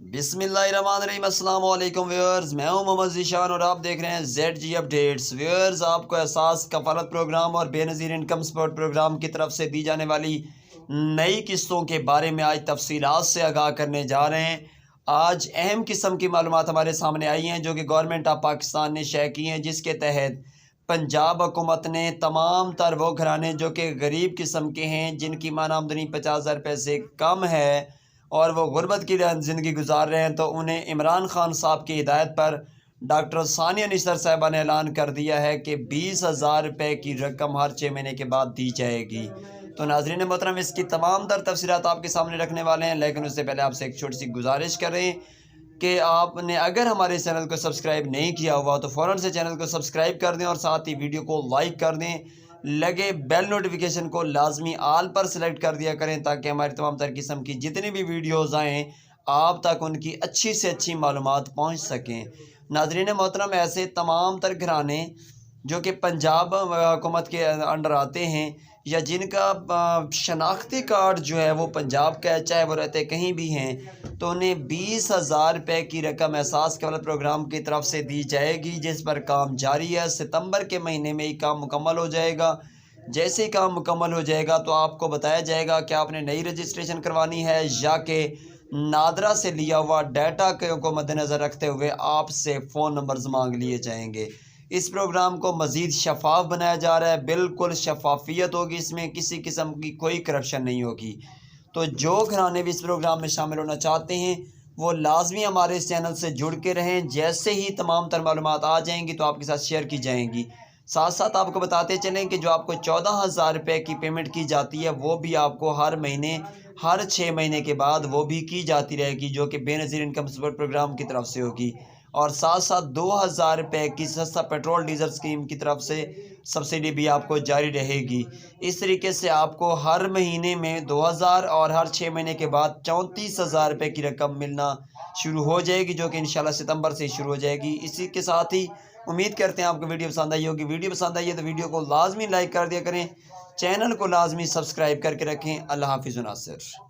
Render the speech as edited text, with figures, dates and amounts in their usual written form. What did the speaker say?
बिस्मिल्लाहिर्रहमानिर्रहीम। अस्सलाम वालेकुम व्यूअर्स, मैं हूं मोहम्मद ज़ीशान और आप देख रहे हैं ZG अपडेट्स। व्यूअर्स, आपको एहसास कफालत प्रोग्राम और बेनज़ीर इनकम सपोर्ट प्रोग्राम की तरफ से दी जाने वाली नई किस्तों के बारे में आज तफसीलात से आगाह करने जा रहे हैं। आज अहम किस्म की मालूमात हमारे सामने आई हैं जो कि गवर्नमेंट ऑफ पाकिस्तान ने शेयर की हैं, जिसके तहत पंजाब हुकूमत ने तमाम तर वो घराने जो कि गरीब किस्म के हैं, जिनकी माना आमदनी 50,000 रुपये से कम है और वो गुर्बत की ज़िंदगी गुजार रहे हैं, तो उन्हें इमरान खान साहब की हिदायत पर डॉक्टर सानिया निसार साहिबा ने ऐलान कर दिया है कि 20,000 रुपये की रकम हर 6 महीने के बाद दी जाएगी। तो नाज़रीन मोहतरम, इसकी तमाम तर तफसीलात आपके सामने रखने वाले हैं, लेकिन उससे पहले आपसे एक छोटी सी गुजारिश करें कि आपने अगर हमारे चैनल को सब्सक्राइब नहीं किया हुआ तो फ़ौरन से चैनल को सब्सक्राइब कर दें और साथ ही वीडियो को लाइक कर दें। लगे बेल नोटिफिकेशन को लाजमी आल पर सेलेक्ट कर दिया करें ताकि हमारी तमाम तर किस्म की जितनी भी वीडियोज़ आएँ आप तक उनकी अच्छी से अच्छी मालूमात पहुँच सकें। नाज़रीन मोहतरम, ऐसे तमाम तर घराने जो कि पंजाब हुकूमत के अंडर आते हैं या जिनका शनाख्ती कार्ड जो है वो पंजाब का है, चाहे वो रहते कहीं भी हैं, तो उन्हें 20,000 रुपये की रकम एहसास कफालत प्रोग्राम की तरफ से दी जाएगी, जिस पर काम जारी है। सितंबर के महीने में ही काम मुकम्मल हो जाएगा। जैसे ही काम मुकम्मल हो जाएगा तो आपको बताया जाएगा कि आपने नई रजिस्ट्रेशन करवानी है या कि नादरा से लिया हुआ डाटा को मद्देनज़र रखते हुए आपसे फ़ोन नंबर्स मांग लिए जाएंगे। इस प्रोग्राम को मज़ीद शफाफ बनाया जा रहा है, बिल्कुल शफाफियत होगी, इसमें किसी किस्म की कोई करप्शन नहीं होगी। तो जो घराने भी इस प्रोग्राम में शामिल होना चाहते हैं वो लाजमी हमारे इस चैनल से जुड़ के रहें। जैसे ही तमाम तर मालूमात आ जाएंगी तो आपके साथ शेयर की जाएंगी। साथ साथ आपको बताते चलें कि जो आपको 14,000 रुपये की पेमेंट की जाती है वो भी आपको हर महीने हर 6 महीने के बाद वो भी की जाती रहेगी, जो कि बेनज़ीर इनकम सपोर्ट प्रोग्राम की तरफ से होगी। और साथ साथ 2,000 रुपये की सस्ता पेट्रोल डीजल स्कीम की तरफ से सब्सिडी भी आपको जारी रहेगी। इस तरीके से आपको हर महीने में 2,000 और हर 6 महीने के बाद 34,000 रुपये की रकम मिलना शुरू हो जाएगी, जो कि इंशाल्लाह सितंबर से शुरू हो जाएगी। इसी के साथ ही उम्मीद करते हैं आपको वीडियो पसंद आई होगी। वीडियो पसंद आई है तो वीडियो को लाजमी लाइक कर दिया करें, चैनल को लाजमी सब्सक्राइब करके रखें। अल्लाह हाफिज़ नासिर।